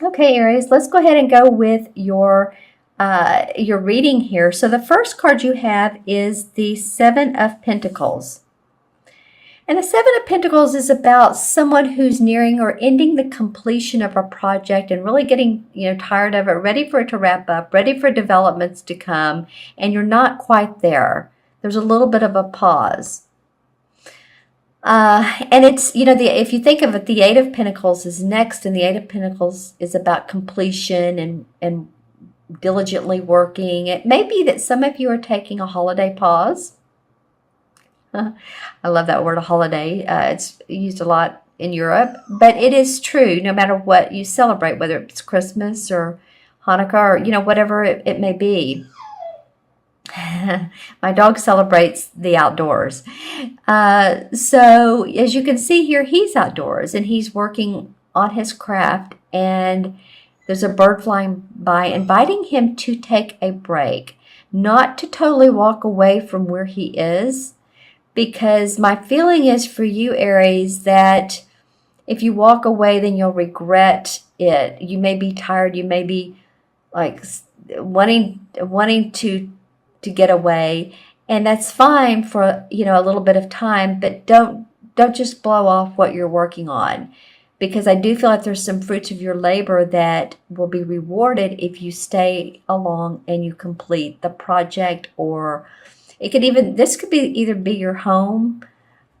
Okay, Aries, let's go ahead and go with your reading here. So the first card you have is the Seven of Pentacles. And the Seven of Pentacles is about someone who's nearing or ending the completion of a project and really getting, tired of it, ready for it to wrap up, ready for developments to come, and you're not quite there. There's a little bit of a pause. And it's, if you think of it, the Eight of Pentacles is next, and the Eight of Pentacles is about completion and diligently working. It may be that some of you are taking a holiday pause. I love that word, a holiday. It's used a lot in Europe, but it is true no matter what you celebrate, whether it's Christmas or Hanukkah or, whatever it may be. My dog celebrates the outdoors. So as you can see here, he's outdoors and he's working on his craft, and there's a bird flying by inviting him to take a break, not to totally walk away from where he is, because my feeling is for you, Aries, that if you walk away, then you'll regret it. You may be tired. You may be like wanting to get away, and that's fine for a little bit of time, but don't just blow off what you're working on, because I do feel like there's some fruits of your labor that will be rewarded if you stay along and you complete the project. Or this could be either be your home,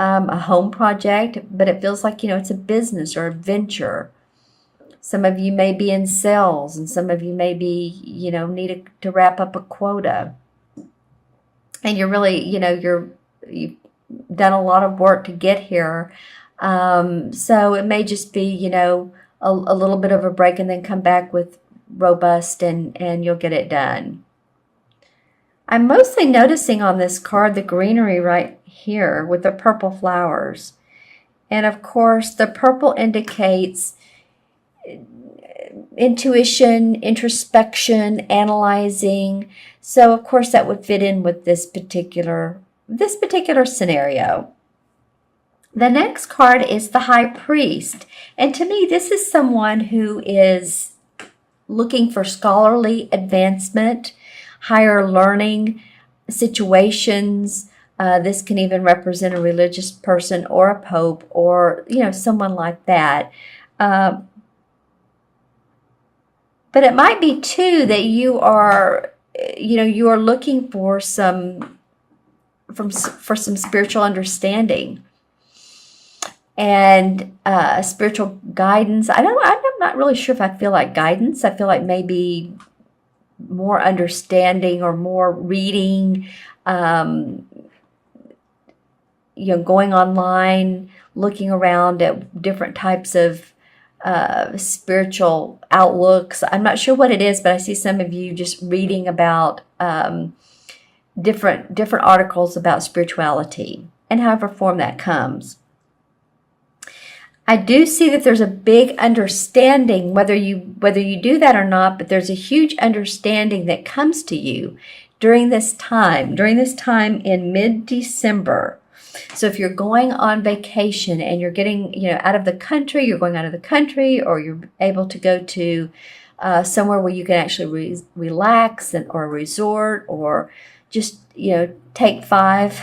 a home project, but it feels like it's a business or a venture. Some of you may be in sales, and some of you may be need to wrap up a quota. And you're really, you've done a lot of work to get here. So it may just be, a little bit of a break and then come back with robust and you'll get it done. I'm mostly noticing on this card the greenery right here with the purple flowers. And of course, the purple indicates intuition, introspection, analyzing. So of course that would fit in with this particular scenario. The next card is the High Priest. And to me, this is someone who is looking for scholarly advancement, higher learning situations. This can even represent a religious person or a pope or, someone like that. But it might be too that you are looking for some spiritual understanding and spiritual guidance. I'm not really sure if I feel like guidance. I feel like maybe more understanding or more reading, going online, looking around at different types of spiritual outlooks. I'm not sure what it is, but I see some of you just reading about different articles about spirituality and however form that comes. I do see that there's a big understanding, whether you do that or not, but there's a huge understanding that comes to you during this time in mid-December. So if you're going on vacation and you're getting, out of the country, you're going out of the country, or you're able to go to somewhere where you can actually relax or a resort, or just, take 5,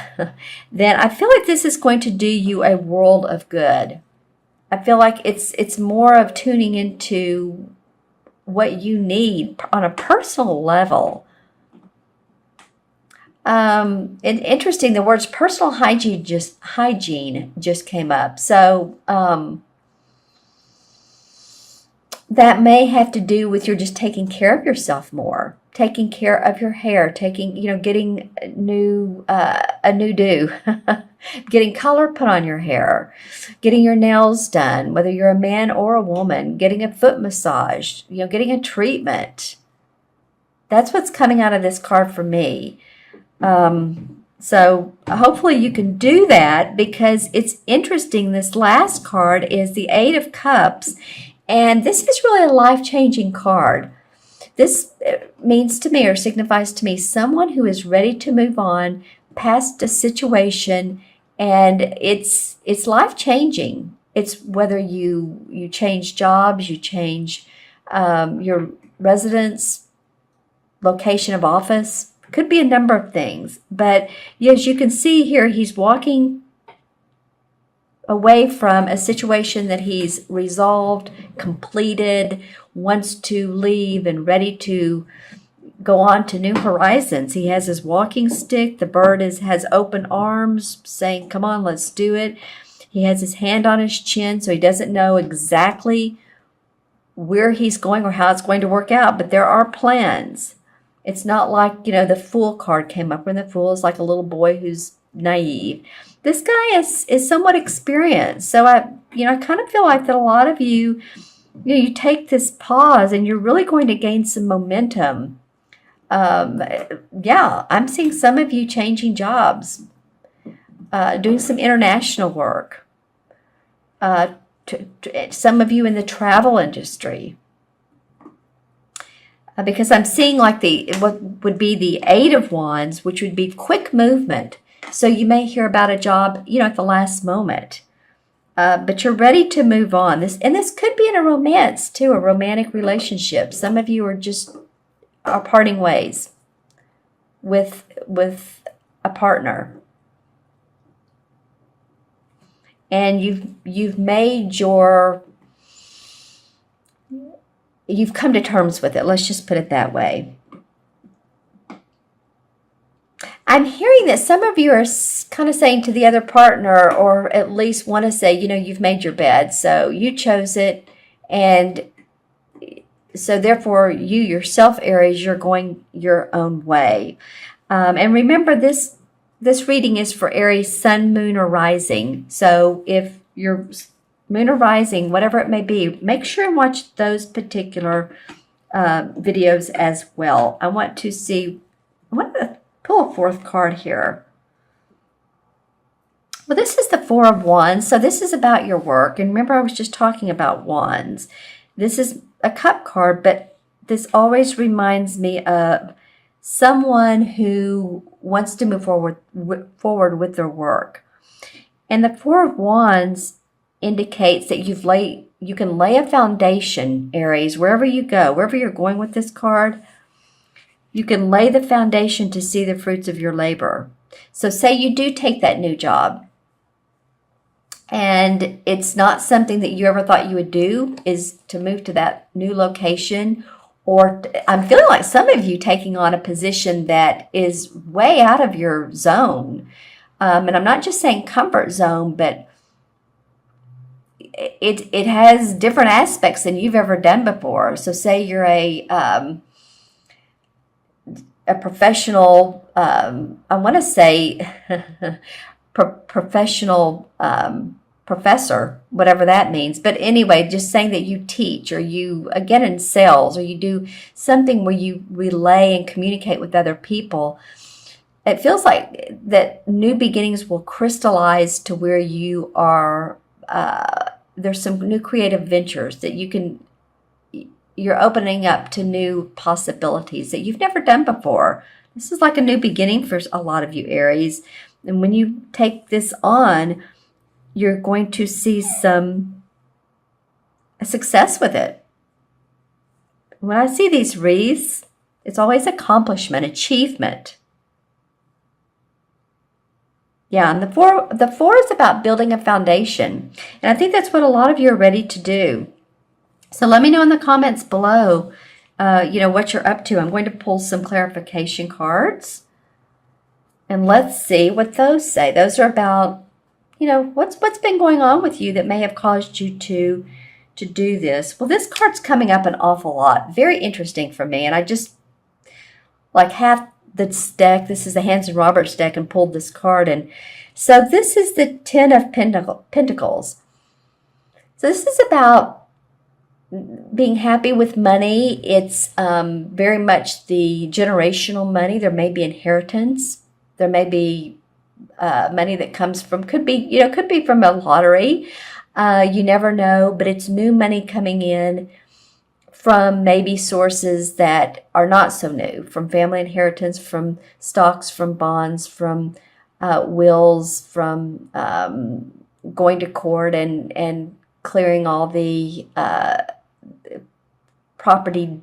then I feel like this is going to do you a world of good. I feel like it's more of tuning into what you need on a personal level. And interesting, the words personal hygiene just came up. So that may have to do with you're just taking care of yourself more, taking care of your hair, getting a new do, getting color put on your hair, getting your nails done, whether you're a man or a woman, getting a foot massage, getting a treatment. That's what's coming out of this card for me. So hopefully you can do that, because it's interesting. This last card is the Eight of Cups, and this is really a life-changing card. This means to me, or signifies to me, someone who is ready to move on past a situation, and it's life-changing. It's whether you change jobs, you change your residence, location of office. Could be a number of things. But as you can see here, he's walking away from a situation that he's resolved, completed, wants to leave, and ready to go on to new horizons. He has his walking stick. The bird has open arms saying, come on, let's do it. He has his hand on his chin, so he doesn't know exactly where he's going or how it's going to work out, but there are plans. It's not like, the Fool card came up, when the Fool is like a little boy who's naive. This guy is somewhat experienced. So I kind of feel like that a lot of you, you take this pause and you're really going to gain some momentum. I'm seeing some of you changing jobs, doing some international work. Some of you in the travel industry. Because I'm seeing like what would be the Eight of Wands, which would be quick movement. So you may hear about a job, at the last moment. But you're ready to move on. This could be in a romance too, a romantic relationship. Some of you are parting ways with a partner. And you've come to terms with it. Let's just put it that way. I'm hearing that some of you are kind of saying to the other partner, or at least want to say, you've made your bed, so you chose it, and so therefore you yourself, Aries, you're going your own way. And remember, this reading is for Aries sun, moon, or rising. So if your moon or rising, whatever it may be, make sure and watch those particular videos as well. I want to pull a fourth card here. Well, this is the Four of Wands. So this is about your work. And remember, I was just talking about wands. This is a cup card, but this always reminds me of someone who wants to move forward with their work. And the Four of Wands indicates that you can lay a foundation, Aries, wherever you go, wherever you're going with this card. You can lay the foundation to see the fruits of your labor. So say you do take that new job, and it's not something that you ever thought you would do, is to move to that new location. Or I'm feeling like some of you taking on a position that is way out of your zone. And I'm not just saying comfort zone, but it has different aspects than you've ever done before. So say you're a professional, I want to say professional professor, whatever that means. But anyway, just saying that you teach, or you, again, in sales, or you do something where you relay and communicate with other people. It feels like that new beginnings will crystallize to where you are, there's some new creative ventures that you're opening up to new possibilities that you've never done before. This is like a new beginning for a lot of you, Aries. And when you take this on, you're going to see some success with it. When I see these wreaths, it's always accomplishment, achievement. Yeah, and the four is about building a foundation. And I think that's what a lot of you are ready to do. So let me know in the comments below, what you're up to. I'm going to pull some clarification cards. And let's see what those say. Those are about, what's been going on with you that may have caused you to do this. Well, this card's coming up an awful lot. Very interesting for me. And I just, like, half this deck, this is the Hanson Roberts deck, and pulled this card. And so this is the Ten of Pentacles. So this is about being happy with money. It's very much the generational money. There may be inheritance. There may be money that comes from, could be from a lottery. You never know, but it's new money coming in from maybe sources that are not so new, from family inheritance, from stocks, from bonds, from wills, from going to court and clearing all the property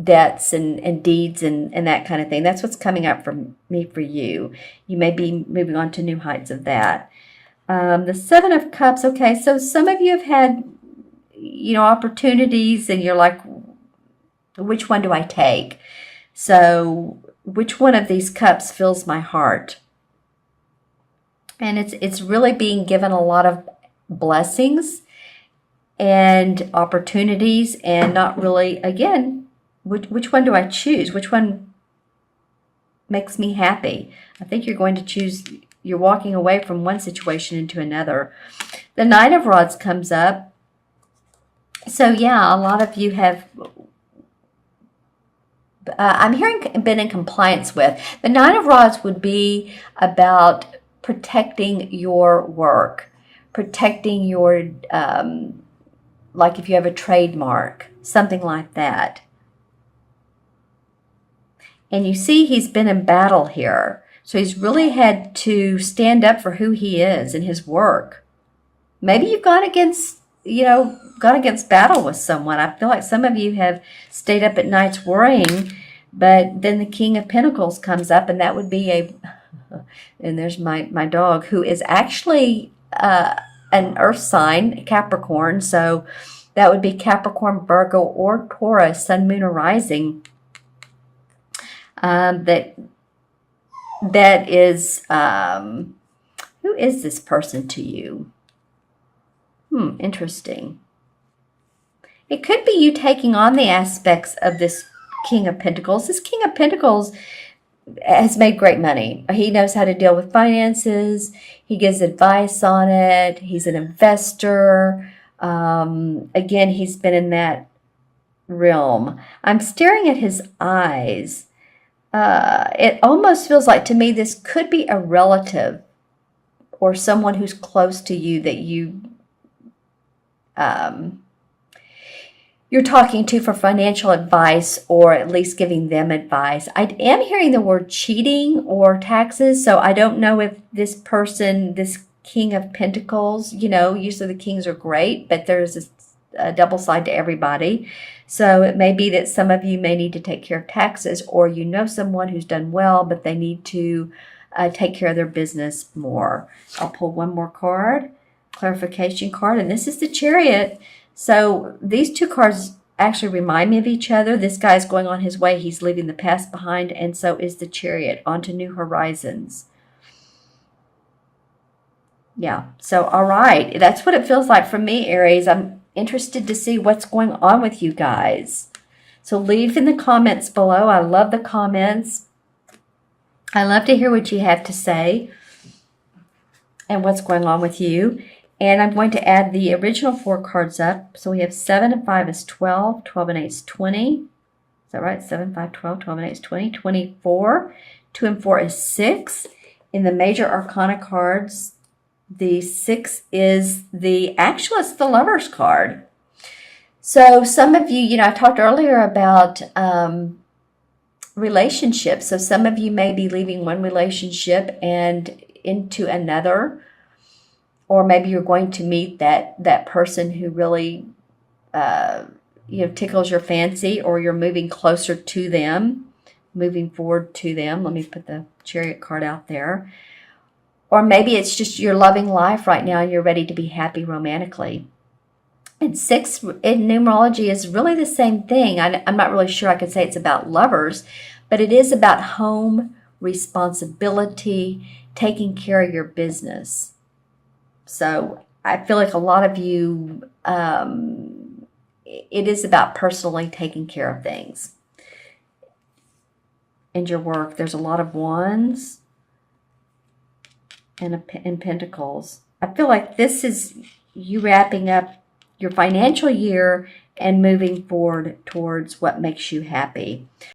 debts and deeds and that kind of thing. That's what's coming up for me for you. You may be moving on to new heights of that. The Seven of Cups. Okay, so some of you have had, opportunities, and you're like, which one do I take? So which one of these cups fills my heart? And it's really being given a lot of blessings and opportunities, and not really, again, which one do I choose? Which one makes me happy? I think you're going to choose, you're walking away from one situation into another. The Nine of Rods comes up. So yeah, a lot of you have, I'm hearing, been in compliance with. The Nine of Rods would be about protecting your work, protecting your, like if you have a trademark, something like that. And you see he's been in battle here. So he's really had to stand up for who he is in his work. Maybe you've gone against, battle with someone. I feel like some of you have stayed up at nights worrying, but then the King of Pentacles comes up, and that would be and there's my dog, who is actually an earth sign, Capricorn. So that would be Capricorn, Virgo, or Taurus, Sun, Moon, or Rising. That is, who is this person to you? Interesting. It could be you taking on the aspects of this King of Pentacles. This King of Pentacles has made great money. He knows how to deal with finances. He gives advice on it. He's an investor. Again, he's been in that realm. I'm staring at his eyes. It almost feels like, to me, this could be a relative or someone who's close to you that you're talking to for financial advice, or at least giving them advice. I am hearing the word cheating or taxes, so I don't know if this person, this King of Pentacles, usually the kings are great, but there's a double side to everybody. So it may be that some of you may need to take care of taxes, or someone who's done well, but they need to take care of their business more. I'll pull one more card, clarification card, and this is the Chariot. So these two cards actually remind me of each other. This guy's going on his way. He's leaving the past behind, and so is the Chariot, onto new horizons. Yeah, so all right. That's what it feels like for me, Aries. I'm interested to see what's going on with you guys. So leave in the comments below. I love the comments. I love to hear what you have to say and what's going on with you. And I'm going to add the original 4 cards up. So we have 7 and 5 is 12, 12 and 8 is 20. Is that right? 7, 5, 12, 12 and 8 is 20, 24. 2 and 4 is 6. In the major arcana cards, the 6 is it's the Lover's card. So some of you, I talked earlier about relationships. So some of you may be leaving one relationship and into another. Or maybe you're going to meet that person who really, tickles your fancy, or you're moving closer to them, moving forward to them. Let me put the Chariot card out there. Or maybe it's just you're loving life right now and you're ready to be happy romantically. And 6 in numerology is really the same thing. I'm not really sure I could say it's about lovers, but it is about home, responsibility, taking care of your business. So I feel like a lot of you, it is about personally taking care of things. And your work, there's a lot of Wands and Pentacles. I feel like this is you wrapping up your financial year and moving forward towards what makes you happy.